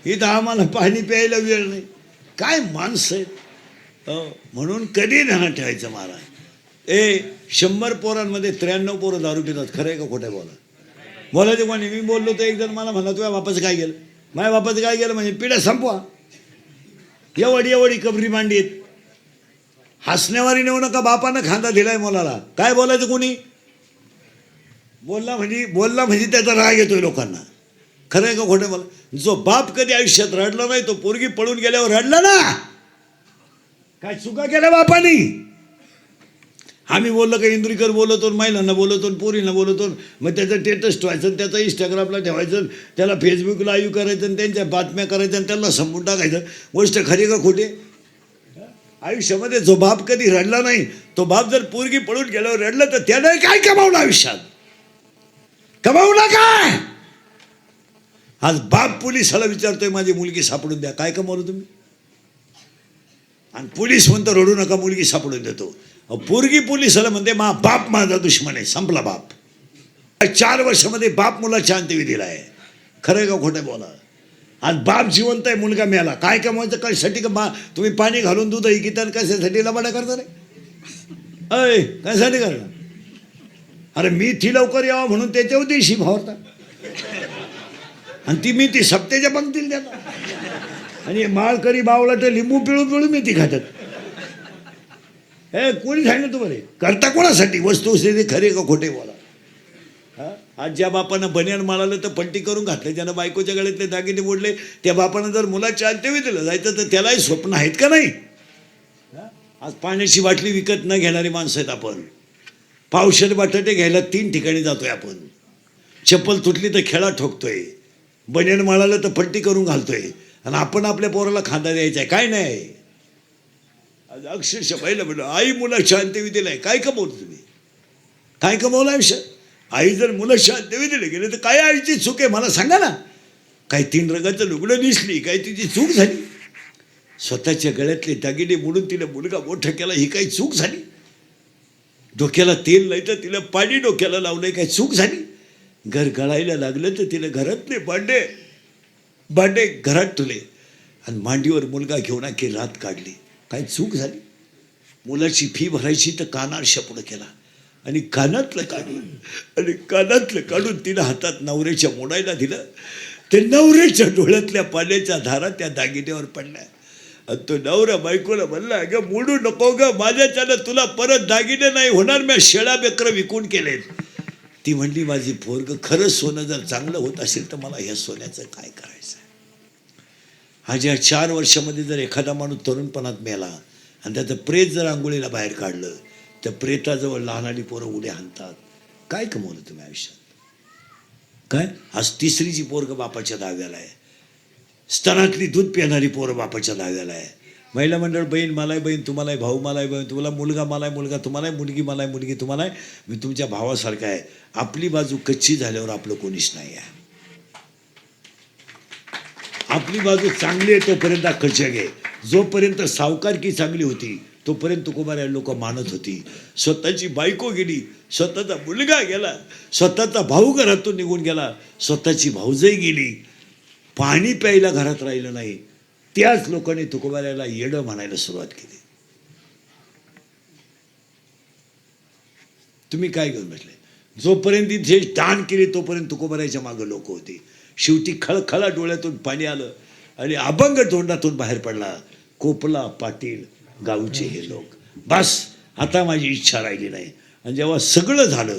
इथं आम्हाला पाणी प्यायला वेळ नाही. काय माणसं आहेत. म्हणून कधी ध्यानात ठेवायचं महाराज. 100 पोरांमध्ये 93 पोरं दारू पितात. खरं आहे का खोटं बोला? बोलायचं कोणी? मी बोललो तर एक जण मला म्हणला तुझ्या बापाचं काय गेलं? माझ्या बापाचं काय गेलं म्हणजे पिढ्या संपवा. एवढी कबरी मांडीत हसण्यावारी नेऊ नका. बापानं खांदा दिलाय मुलाला. काय बोलायचं कोणी? बोलला म्हणजे त्याचा राग येतोय लोकांना. खरं आहे का खोटं बोला? जो बाप कधी आयुष्यात रडला नाही तो पोरगी पळून गेल्यावर रडला ना. काय चुका केल्या बापानी? आम्ही बोललो का इंद्रिकर बोलतो, महिलांना बोलतो, पोरींना बोलतो, मग त्याचं स्टेटस ठेवायचं, त्याचं इंस्टाग्रामला ठेवायचं, त्याला फेसबुक लाईव्ह करायचं, त्यांच्या बातम्या करायच्या आणि त्यांना संपून टाकायचं. गोष्ट खरी का खोटी? आयुष्यामध्ये जो बाप कधी रडला नाही तो बाप जर पोरगी पळून गेल्यावर रडलं तर त्याने काय कमावलं आयुष्यात? कमावलं काय? आज बाप पोलिसाला विचारतोय माझी मुलगी सापडून द्या. काय कमावलं तुम्ही? आणि पोलीस म्हणतो रडू नका मुलगी सापडून देतो. पोरगी पोलिसाला म्हणते मा बाप माझा दुश्मन आहे. संपला बाप. 4 वर्षामध्ये बाप मुलाच्या अंत्यविधी दिलाय. खरं का खोटं बोला? आज बाप जिवंत आहे, मुलगा मेला. काय कमवायचं? कशासाठी का तुम्ही पाणी घालून दूध ऐकिता कशासाठी लबाडा करता रे? कशासाठी करणार? अरे मी ती लवकर यावं म्हणून त्याच्यावर दिवशी भावता आणि ती सप्तेच्या पंक्तीला देतात. आणि माळकरी बावला तर लिंबू पिळून मी ती खातात. कोणी सांगितलं तुम्हाला? करता कोणासाठी? वस्तू खरे का खोटे बोला? आज ज्या बापानं बनियान माळालं तर पलटी करून घातले, ज्यानं बायकोच्या गळ्यातले दागिने मोडले, त्या बापानं जर मुलाच्या अंत्यविधीला जायचं तर त्यालाही स्वप्न आहेत का नाही? आज पाण्याची बाटली विकत न घेणारी माणसं आहेत आपण. पावशेर बटाटे घ्यायला 3 ठिकाणी जातोय आपण. चप्पल तुटली तर खेळा ठोकतोय, बनियान माळालं तर पलटी करून घालतोय, आणि आपण आपल्या पोराला खांदा द्यायचा आहे. काय नाही. आज अक्षरशः पाहिलं म्हणलं आई मुलाच्या अंत्यविधीला आहे. काय कमवलं तुम्ही? काय कमवलं आयुष्य? आई जर मुलाच्या अंत्यविधीला गेले तर काय आईची चूक आहे मला सांगा ना. काही 3 रंगाचं लुगडं दिसली काय तिची चूक झाली? स्वतःच्या गळ्यातले दागिने मोडून तिला मुलगा मोठा केला ही काही चूक झाली? डोक्याला तेल नाही तर तिला पाणी डोक्याला लावलंय काही चूक झाली? घर गळायला लागलं तर तिला घरातले भांडे घरात ठेवले आणि मांडीवर मुलगा घेऊन की रात काढली. काय चूक झाली? मुलाची फी भरायची तर कानार शपड केला आणि कानातलं काढून तिला हातात नवऱ्याच्या मोडायला दिलं. ते नवऱ्याच्या डोळ्यातल्या पाण्याच्या धारा त्या दागिन्यावर पडल्या आणि तो नवरा बायकोला म्हणला अगं मोडू नको ग, माझ्याच्यानं तुला परत दागिने नाही होणार, मी शेळा बेकर विकून केलेत. ती म्हणली माझी पोरग खरंच सोनं जर चांगलं होत असेल तर मला ह्या सोन्याचं काय करायचं? हा ज्या 4 वर्षामध्ये जर एखादा माणूस तरुणपणात मेला आणि त्याचं प्रेत जर आंघोळीला बाहेर काढलं तर प्रेताजवळ लहानाली पोरं उड्या हाणतात. काय कमवलं तुम्ही आयुष्यात? काय? आज 3रीची पोरग बापाच्या दाव्याला आहे. स्तनातली दूध पिणारी पोरं बापाच्या दाव्याला आहे. महिला मंडळ बहीण मलाही बहीण तुम्हालाही भाऊ मलाही बहीण, तुम्हाला मुलगा मलाही मुलगा तुम्हालाही मुलगी मलाही मुलगी तुम्हालाही मी तुमच्या भावासारखा आहे. आपली बाजू कच्ची झाल्यावर आपलं कोणीच नाही आहे. आपली बाजू चांगली आहे तोपर्यंत अख्खं जग आहे. जोपर्यंत सावकारकी चांगली होती तोपर्यंत तुकोबाऱ्या लोक मानत होती. स्वतःची बायको गेली, स्वतःचा मुलगा गेला, स्वतःचा भाऊ घरातून निघून गेला, स्वतःची भाऊजही गेली, पाणी प्यायला घरात राहिलं नाही, त्याच लोकांनी तुकोबाऱ्याला येडं म्हणायला सुरुवात केली. तुम्ही काय घेऊन बसले? जोपर्यंत इथे दान केले तोपर्यंत तुकोबाऱ्याच्या मागं लोक होते. शेवटी खळखळा डोळ्यातून पाणी आलं आणि अभंग तोंडातून बाहेर पडला, कोपला पाटील गावचे हे लोक. बस आता माझी इच्छा राहिली नाही. आणि जेव्हा सगळं झालं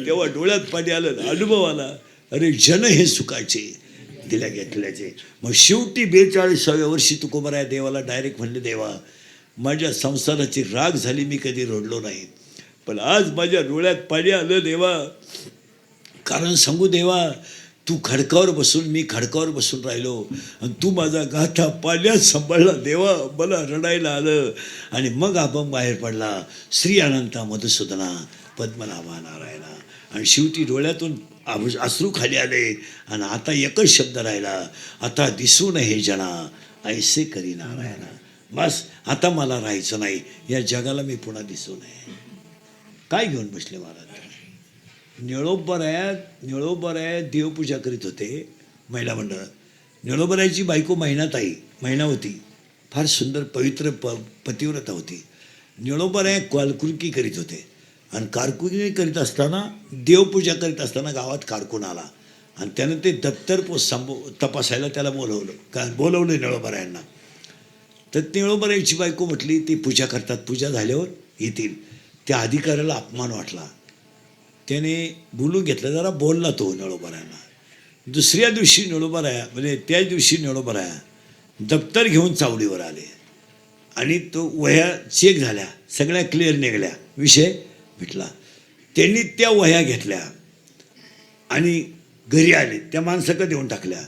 तेव्हा डोळ्यात पाणी आलं, अनुभव आला, अरे जन हे सुखाचे दिल्या घेतल्याचे. मग शेवटी 42व्या वर्षी तुकोबाराया देवाला डायरेक्ट म्हणले, देवा माझ्या संसाराची राग झाली, मी कधी रडलो नाही, पण आज माझ्या डोळ्यात पाणी आलं देवा. कारण सांगू देवा, तू खडकावर बसून मी खडकावर बसून राहिलो आणि तू माझा गाथा पाण्यात सांभाळला देवा. मला रडायला आलं आणि मग अभंग बाहेर पडला, श्री अनंता मधुसूदना पद्मनाभा नारायणा. आणि शेवटी डोळ्यातून अश्रू खाली आले आणि आता एकच शब्द राहिला, आता दिसू नये जना ऐसे करी नारायणा. बस आता मला राहायचं नाही, या जगाला मी पुन्हा दिसू नये. काय घेऊन बसले महाराज? निळोबरायात देवपूजा करीत होते महिला मंडळ. निळोबरायची बायको मैनावती फार सुंदर पवित्र पतिव्रता होती. निळोबराय कारकुनकी करीत होते आणि कारकुनी करीत असताना देवपूजा करीत असताना गावात कारकून आला आणि त्यानं ते दप्तर तपासायला त्याला बोलवलं निळोबरायांना. तर निळोबरायची बायको म्हटली ती पूजा करतात, पूजा झाल्यावर येतील. त्या अधिकाऱ्याला अपमान वाटला, त्याने बोलून घेतलं, जरा बोलला तो निळोबरायांना. दुसऱ्या दिवशी निळोबराया म्हणजे त्याच दिवशी निळोबराया दप्तर घेऊन चावडीवर आले आणि तो वह्या चेक झाल्या, सगळ्या क्लिअर निघाल्या, विषय भेटला. त्यांनी त्या वह्या घेतल्या आणि घरी आले, त्या माणसाकडे देऊन टाकल्या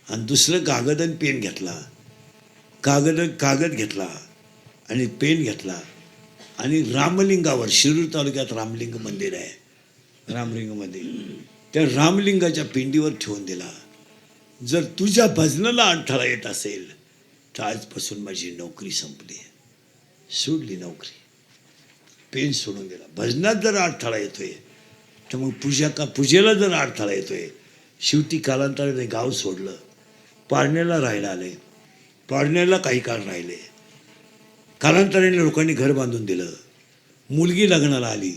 आणि दुसरं कागद आणि पेन घेतला. कागद घेतला आणि पेन घेतला आणि रामलिंगावर, शिरूर तालुक्यात रामलिंग मंदिर आहे, रामलिंग मंदिर, त्या रामलिंगाच्या पिंडीवर ठेवून दिला. जर तुझ्या भजनाला अडथळा येत असेल तर आजपासून माझी नोकरी संपली, सोडली नोकरी. पेन सोडून दिला. भजनात जर अडथळा येतोय तर मग पूजेला जर अडथळा येतोय. शेवटी कालांतराने गाव सोडलं, पारनेरला राहायला आले. पारनेरला काही काळ राहिले. कालांतराने लोकांनी घर बांधून दिलं, मुलगी लग्नाला आली,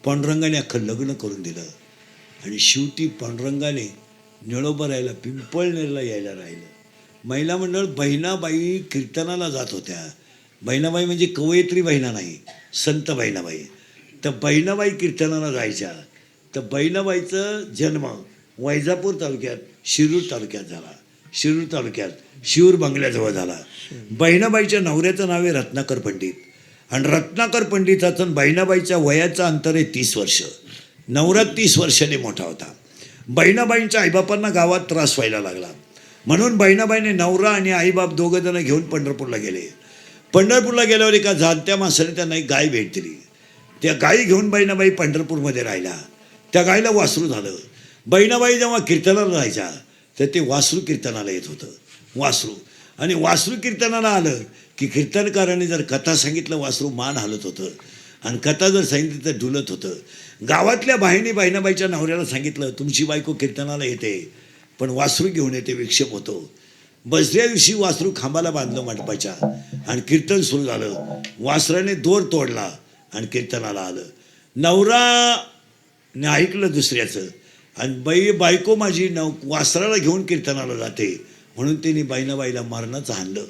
पांडुरंगाने अख्खं लग्न करून दिलं आणि शेवटी पांडुरंगाने निळोबरायला पिंपळनेरला यायला राहिलं. महिला मंडळ बहिणाबाई कीर्तनाला जात होत्या. बहिणाबाई म्हणजे कवयित्री बहिणा नाही, संत बहिणाबाई. तर बहिणाबाई कीर्तनाला जायच्या. तर बहिणाबाईचं जन्म वैजापूर तालुक्यात शिरूर तालुक्यात झाला. शिरूर तालुक्यात शिरूर बंगल्याजवळ झाला. बहिणाबाईच्या नवऱ्याचं नाव आहे रत्नाकर पंडित आणि रत्नाकर पंडिताचं बहिणाबाईच्या वयाचं अंतर आहे 30 वर्ष. नवरा 30 वर्षाने मोठा होता. बहिणाबाईंच्या आईबापांना गावात त्रास व्हायला लागला, म्हणून बहिणाबाईने नवरा आणि आईबाप दोघं जण घेऊन पंढरपूरला गेले. पंढरपूरला गेल्यावर एका जाणत्या माणसाने त्यांना एक गाय भेट दिली. त्या गायी घेऊन बहिणाबाई पंढरपूरमध्ये राहिल्या. त्या गायीला वासरू झालं. बहिणाबाई जेव्हा कीर्तनाला राहायच्या तर ते वासरू कीर्तनाला येत होतं, वासरू. आणि वासरू कीर्तनाला आलं की कीर्तनकाराने जर कथा सांगितलं वासरू मान हलत होतं आणि कथा जर सांगितली तर डुलत होतं. गावातल्या बाईंनी बहिणाबाईच्या नवऱ्याला सांगितलं तुमची बायको कीर्तनाला येते पण वासरू घेऊन येते, विक्षेप होतो. बसऱ्या दिवशी वासरू खांबाला बांधलं मंडपाच्या आणि कीर्तन सुरू झालं. वासराने दोर तोडला आणि कीर्तनाला आलं. नवराने ऐकलं दुसऱ्याचं आणि बायको माझी वासराला घेऊन कीर्तनाला जाते म्हणून त्यांनी बहिणाबाईला मारणाचं आणलं.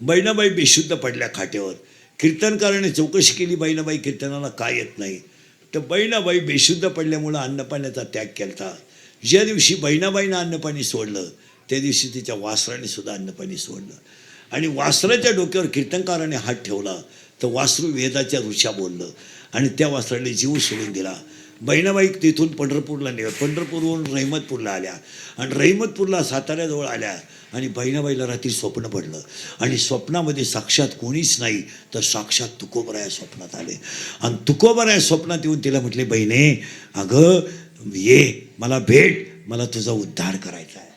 बहिणाबाई बेशुद्ध पडल्या खाट्यावर. कीर्तनकाराने चौकशी केली बहिणाबाई कीर्तनाला काय येत नाही. तर बहिणाबाई बेशुद्ध पडल्यामुळं अन्नपाण्याचा त्याग केला. ज्या दिवशी बहिणाबाईनं अन्नपाणी सोडलं त्या दिवशी तिच्या वासराने सुद्धा अन्नपाणी सोडलं आणि वासराच्या डोक्यावर कीर्तनकाराने हात ठेवला तर वासरू वेदाच्या ऋषा बोललं आणि त्या वासराने जीव सोडून दिला. बहिणाबाई तिथून पंढरपूरला पंढरपूरवरून रहिमतपूरला आल्या आणि रहिमतपूरला साताऱ्याजवळ आल्या आणि बहिणाबाईला रात्री स्वप्न पडलं आणि स्वप्नामध्ये साक्षात कोणीच नाही तर साक्षात तुकोबराया स्वप्नात आले आणि तुकोबराया स्वप्नात येऊन तिला म्हटले बहिणे अगं ये मला भेट, मला तुझा उद्धार करायचा आहे.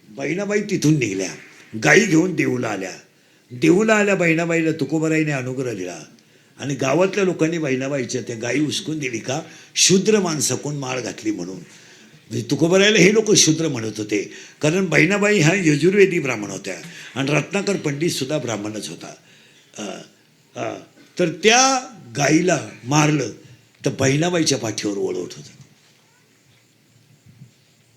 बहिणाबाई तिथून निघल्या, गाई घेऊन देऊला आल्या. बहिणाबाईला तुकोबराईने अनुग्रह दिला आणि गावातल्या लोकांनी बहिणाबाईच्या त्या गाई उचकून दिली का शूद्र माणसं कोण माळ घातली म्हणून. म्हणजे तुकोबराईला हे लोक शूद्र म्हणत होते कारण बहिणाबाई ह्या यजुर्वेदी ब्राह्मण होत्या आणि रत्नाकर पंडित सुद्धा ब्राह्मणच होता. तर त्या गाईला मारलं तर बहिणाबाईच्या पाठीवर ओळवत होतं.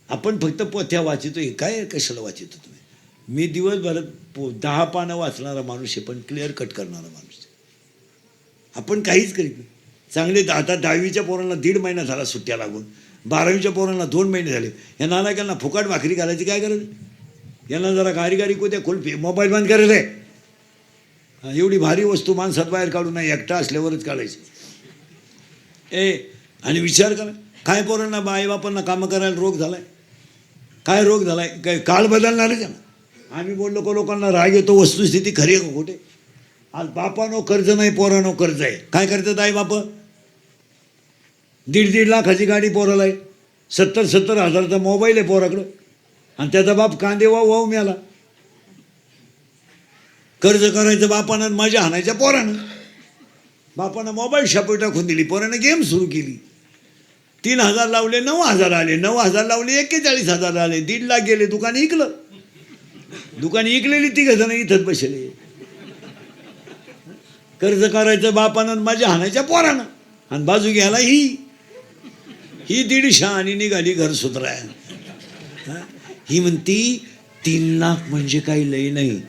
आपण फक्त पोथ्या वाचितो, काय कशाला वाचितो तुम्ही? मी दिवसभरात 10 पानं वाचणारा माणूस आहे पण क्लिअर कट करणारा माणूस आहे. आपण काहीच करीत नाही. चांगले आता 10वीच्या पोरांना 1.5 महिना झाला सुट्ट्या लागून, 12वीच्या पोरांना 2 महिने झाले. या नालायकांना फुकाट भाकरी घालायची काय गरज? यांना जरा गारी कोत्या खोल मोबाईल बंद करायला आहे. एवढी भारी वस्तू माणसात बाहेर काढू नाही, एकटा असल्यावरच काढायची. आणि विचार करा काय पोरांना आईबापांना कामं करायला रोग झालाय. काय रोग झालाय? काय काळ बदलणारच आहे ना. आम्ही बोललो का लोकांना राग येतो, वस्तुस्थिती खरी आहे का खोटे? आज बापानो कर्ज नाही, पोरानो कर्ज आहे. काय करतात आई बाप? 1.5 लाखाची गाडी पोराला आहे, 70 हजाराचा मोबाईल आहे पोराकडं आणि त्याचा बाप कांदे वाहू मिळाला. कर्ज करायचं बापानं, मजा हाणायच्या पोरानं. बापानं मोबाईल शापी टाकून दिली, पोरानं गेम सुरू केली. 3,000 लावले 9,000 आले, 9,000 लावले 41,000 आले, 1.5 लाख गेले, दुकान ऐकलं. दुकान इकलेली ती जण इथंच बसले. कर्ज करायचं बापानं, माझ्या हाणायच्या पोरानं, आणि बाजू घ्यायला ही 150 आणि निघाली घर सुधराय. ही म्हणती 3 लाख म्हणजे काही लई नाही,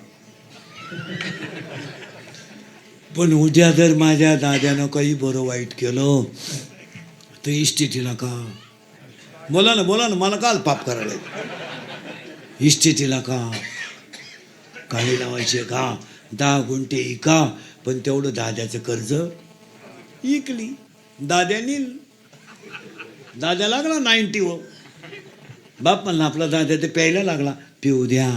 पण उद्या जर माझ्या दाद्यानं काही बरं वाईट केलं तर इस्टेटीला का, बोला ना मला काल पाप करायला, इस्टेटीला का काळी लावायचे का, 10 गुंठे इका, पण तेवढं दाद्याचं कर्ज इकली. दाद्या लागला 90 व बाप म्हणला आपला दाद्या ते प्यायला लागला, पिऊ द्या,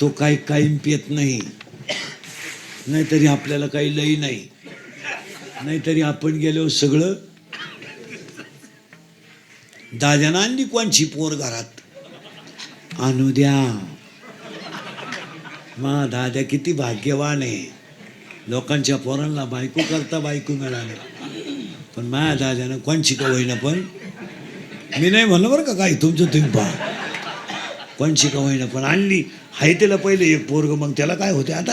तो काही कायम पित नाही, नाहीतरी आपल्याला काही लई नाही, नाहीतरी आपण गेलो सगळं. दाद्यानं आणली कोणची पोर घरात, आणू द्या. मा दाद्या किती भाग्यवान आहे, लोकांच्या पोरांना बायको करता बायको मिळाली, पण माझ्या दाद्यानं कोणची का होईना, पण मी नाही म्हणलं बरं का काही, तुमचं तुम्ही पहा, कोणची का होईना पण आणली. हाय त्याला पहिले एक पोरग, मग त्याला काय होते आता.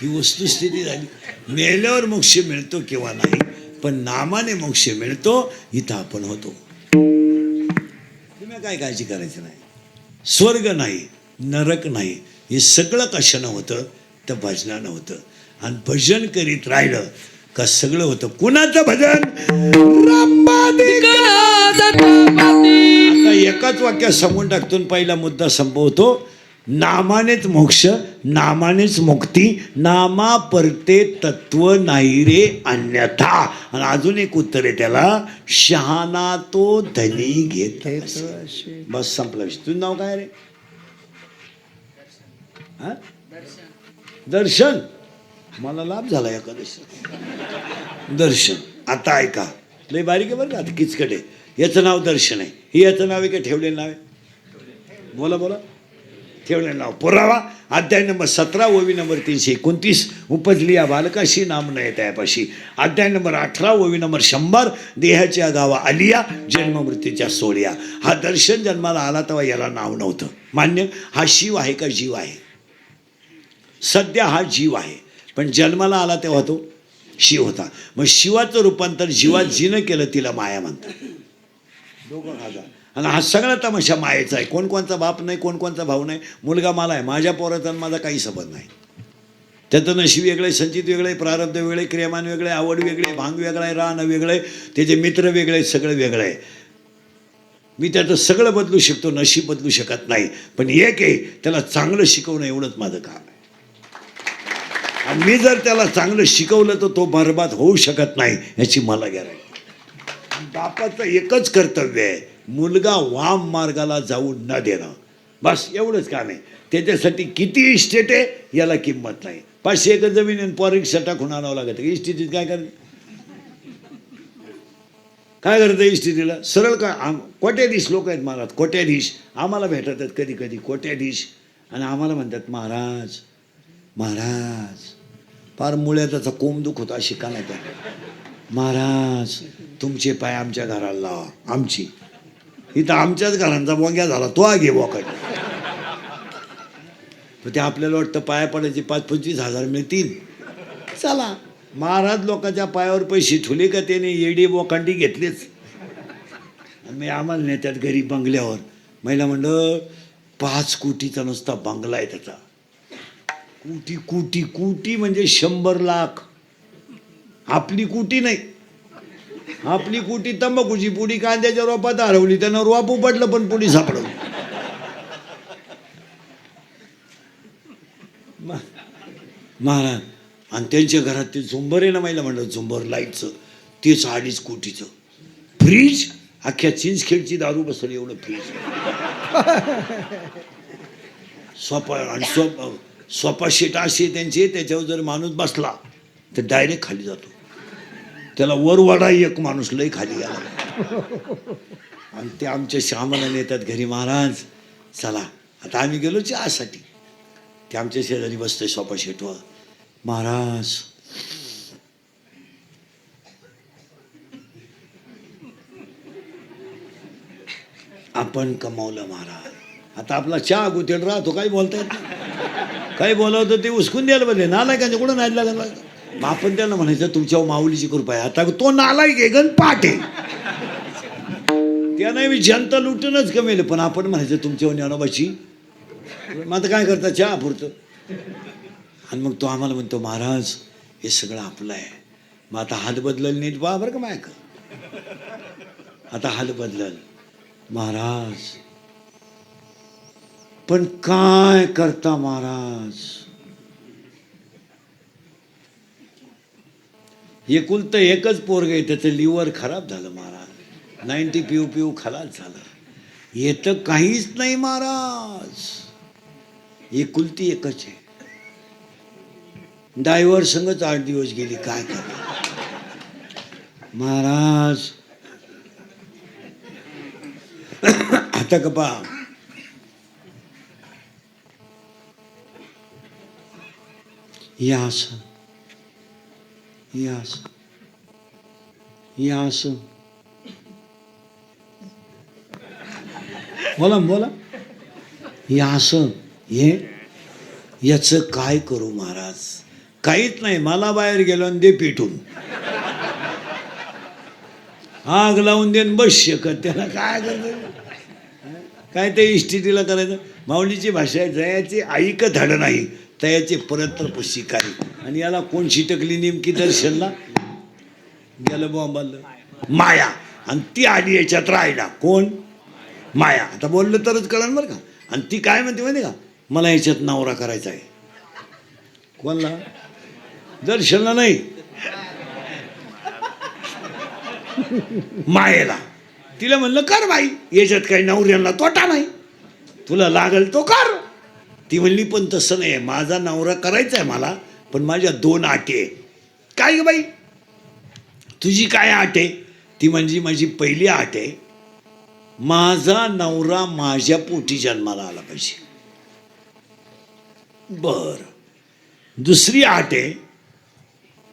ही वस्तुस्थिती झाली. मेल्यावर मोक्ष मिळतो किंवा नाही, पण नामाने मोक्ष मिळतो, इथं आपण होतो. तुम्ही काय काळजी करायची नाही. स्वर्ग नाही, नरक नाही, हे सगळं कशानं होतं तर भजनानं होतं. आणि भजन करीत राहिलं का सगळं होतं. कुणाचं भजन, आता एकाच वाक्यात सांगून टाकतो, पहिला मुद्दा संपवतो. नामानेच मोक्ष, नामानेच मुक्ती, नामा परते तत्व नाही रे अन्यथा. आणि अजून एक उत्तर आहे त्याला, शहाणा तो धनी घेत. बस संपला विषय. तुझं नाव काय रे? हा, दर्शन. मला लाभ झाला एकादशी दर्शन. आता ऐका, लय बारीक आहे बरं का, आता किचकट आहे. याचं नाव दर्शन आहे, हे याचं नाव आहे का ठेवलेलं नाव आहे? बोला ठेवलेलं नाव. पुरावा अध्याय नंबर 17 ओवी नंबर 329, उपजली या बालकाशी नाम न येत यापाशी. अध्याय नंबर 18 ओवी नंबर 100, देहाच्या गावा आलिया जन्म मृत्यूच्या सोळ्या. हा दर्शन जन्माला आला तेव्हा याला नाव नव्हतं. मान्य. हा शिव आहे का जीव आहे? सध्या हा जीव आहे, पण जन्माला आला तेव्हा तो शिव होता. मग शिवाचं रूपांतर जीवात जिनं केलं, तिला माया म्हणतात. दोघं खाजा. आणि हा सगळा तमाशा मायेचा आहे. कोणचा बाप नाही, कोणचा भाऊ नाही. मुलगा मला आहे, माझ्या पोराचा माझा काही संबंध नाही. त्याचं नशीब वेगळे, संचित वेगळे, प्रारब्ध वेगळे, क्रियमान वेगळे, आवड वेगळे, भांग वेगळा आहे, राहणं वेगळे, त्याचे मित्र वेगळे, सगळं वेगळं आहे. मी त्याचं सगळं बदलू शकतो, नशीब बदलू शकत नाही. पण एक आहे, त्याला चांगलं शिकवणं एवढंच माझं काम आहे. आणि मी जर त्याला चांगलं शिकवलं तर तो बरबाद होऊ शकत नाही, याची मला गॅरंटी. बापाचं एकच कर्तव्य आहे, मुलगा वाम मार्गाला जाऊ न देणं. बस एवढंच काम आहे. त्याच्यासाठी किती इस्टेट आहे याला किंमत नाही. 500 एकर जमीन परीक्षा टाकून आणावं लागतं. इस्टेटीत काय करत, काय करतं इस्टेटीला? सरळ काय, कोट्याधीश लोक आहेत महाराज, कोट्याधीश आम्हाला भेटतात कधी कधी कोट्याधीश, आणि आम्हाला म्हणतात महाराज फार मुळ्या त्याचा कोंब दुखतो अशी का नाही. महाराज तुमचे पाय आमच्या घराला लावा. आमची इथं आमच्याच घरांचा बोंग्या झाला, तो आगे बोकड. ते आपल्याला वाटतं पाया पडायचे 25-25 हजार मिळतील. चला, महाराज लोकांच्या पायावर पैसे ठुले का त्याने येडी बोकांडी घेतलेच. मी आम्हाला नेत्यात घरी बंगल्यावर. महिला म्हणलं 5 कोटीचा नुसता बंगला आहे त्याचा. कोटी म्हणजे 100 लाख. आपली कोटी नाही, आपली कोटी तंबाखूची पुडी कांद्याच्या रोपात हरवली, त्यानं रोप उपटलं पण पुडी सापडवली. महाराज. आणि त्यांच्या घरात ते झुंबर आहे ना, महिला म्हणलं झुंबर लाईटचं, तेच 2.5 कोटीचं. फ्रीज अख्ख्या चिंचखेडची दारू बसली एवढं फ्रीज. सोफा शीट असे त्यांचे, त्याच्यावर जर माणूस बसला तर डायरेक्ट खाली जातो. त्याला वरवाडा एक माणूस लय खाली गेला. आणि ते आमच्या श्यामाला नेतात घरी. महाराज चला, आता आम्ही गेलो चहासाठी. ते आमच्या शेजारी बसतोय सोफा शीटवर. महाराज आपण कमावलं महाराज. आता आपला चहा गुतेल राहतो, काही बोलता येत नाही. काही बोलावतं ते उचकून द्यायला पाहिजे. नालायकांचे कुठं नाही लागला. मग आपण त्यांना म्हणायचं तुमच्या माऊलीची कृपा आहे. आता तो नालायक आहे गण पाठ आहे, त्या नाही जनता लुटूनच कमेल. पण आपण म्हणायचं तुमच्या ज्ञानोबाची. मग आता काय करता, चहा पुरतं. आणि मग तो आम्हाला म्हणतो महाराज हे सगळं आपलं आहे. मग आता हात बदलल नीट पहा बरं का मायक. आता हात बदलल महाराज. पण काय करता महाराज, एकुलतं एकच पोरग आहे, त्याचं लिव्हर खराब झालं महाराज. 90 पिऊ पिऊ खलास झालं. येतं काहीच नाही महाराज. एकुलती एकच आहे. ड्रायव्हर संगच 8 दिवस गेली. काय करणार महाराज. आता का पा या असं बोला या असं हे याचं काय करू महाराज. काहीच नाही, मला बाहेर गेलो आणि दे पेटून, आग लावून देन बस शकत. त्याला काय करत, काय ते इष्टिटीला करायचं. माऊलीची भाषा आहे, जयाची ऐक धड नाही तयाचे परत्र शिकारी. आणि याला कोण शिटकली नेमकी दर्शनला, गेलं बॉम्बाला माया. आणि ती आली याच्यात राहिला. कोण? माया. आता बोललं तरच कळण बरं का. आणि ती काय म्हणते माहिती का, मला याच्यात नवरा करायचा आहे. कोणला? दर्शनला नाही, मायेला. तिला म्हणलं कर बाई, याच्यात काही नवऱ्याला तोटा नाही, तुला लागल तो कर. ती म्हणली पण तसं नाही, माझा नवरा करायचा आहे मला, पण माझ्या 2 अटी आहे. काय ग बाई तुझी काय अट आहे? ती म्हणजे माझी पहिली अट आहे, माझा नवरा माझ्या पोटी जन्माला आला पाहिजे. बर. दुसरी अट आहे,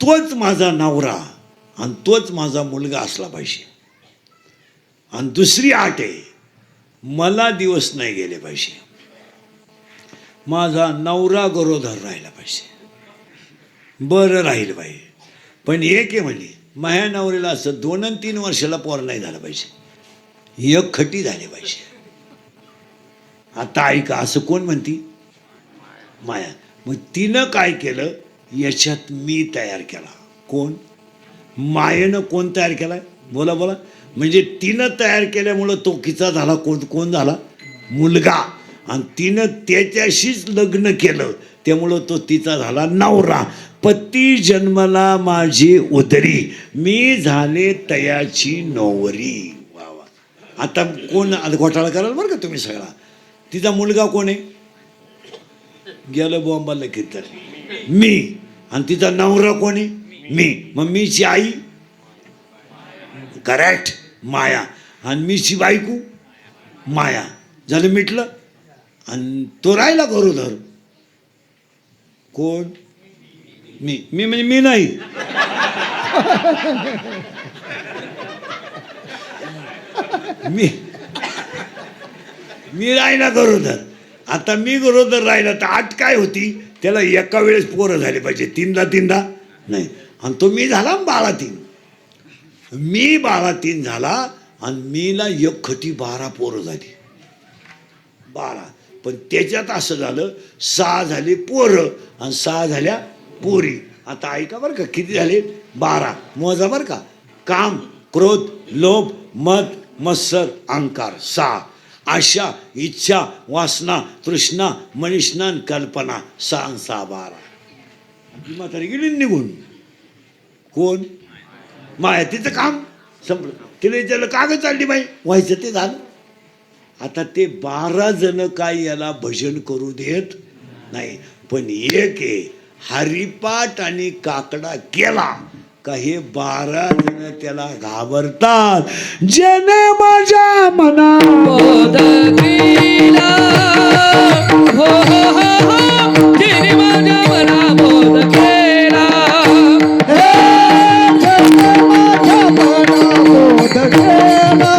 तोच माझा नवरा आणि तोच माझा मुलगा असला पाहिजे. आणि दुसरी अट आहे, मला दिवस नाही गेले पाहिजे, माझा नवरा गरोदर राहिला पाहिजे. बरं राहील बाई, पण एक आहे म्हणली, माझ्या नवऱ्याला असं 2 आणि 3 वर्षाला पोर नाही झालं पाहिजे, एक खटी झाली पाहिजे. आता ऐका, असं कोण म्हणती? माया. मग तिनं काय केलं, याच्यात मी तयार केला. कोण? मायेनं कोण तयार केलाय? बोला. म्हणजे तिनं तयार केल्यामुळं तो किचा झाला. कोण झाला? मुलगा. आणि तिनं त्याच्याशीच लग्न केलं, त्यामुळं तो तिचा झाला नवरा. पती जन्मला माझी उदरी, मी झाले तयाची नवरी. वा. आता कोण घोटाळा कराल बरं का तुम्ही सगळा. तिचा मुलगा कोण आहे? गेलं बॉम्बाला किती मी. आणि तिचा नवरा कोण आहे? मी. मग मीची आई करेक्ट माया, आणि मीची बायको माया. झालं मिटलं. आणि तो राहिला गरोदर. कोण? मी म्हणजे मी नाही. मी राहिला गरोदर. आता मी गरोदर राहिला तर आठ काय होती, त्याला एका वेळेस पोरं झाले पाहिजे, 3दा नाही. आणि तो मी झाला बाळा 3. मी बाळा 3 झाला आणि मीला एक खटी 12 पोरं झाली. 12. पण त्याच्यात असं झालं, 6 झाले पोरं आणि 6 झाल्या पोरी. आता ऐका बरं का, किती झाले? 12. मोजा बरं का. काम, क्रोध, लोभ, मद, मत्सर, अहंकार 6. आशा, इच्छा, वासना, तृष्णा, मनिष्णा, कल्पना 6 6 12. म्हातारी गेली निघून. कोण? माया. तिचं काम संपलं. तिला त्याला कागद चालली बाई, व्हायचं ते झालं. आता ते 12 जण काय याला भजन करू देत नाही. पण एक आहे, हरिपाठ आणि काकडा केला का हे 12 जण त्याला घाबरतात. ज्याने माझ्या मना बोध केला, हो हो हो, ज्याने माझ्या मना बोध केला, ज्याने माझ्या मना बोध केला,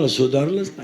तुम्हाला सुधारलंच नाही.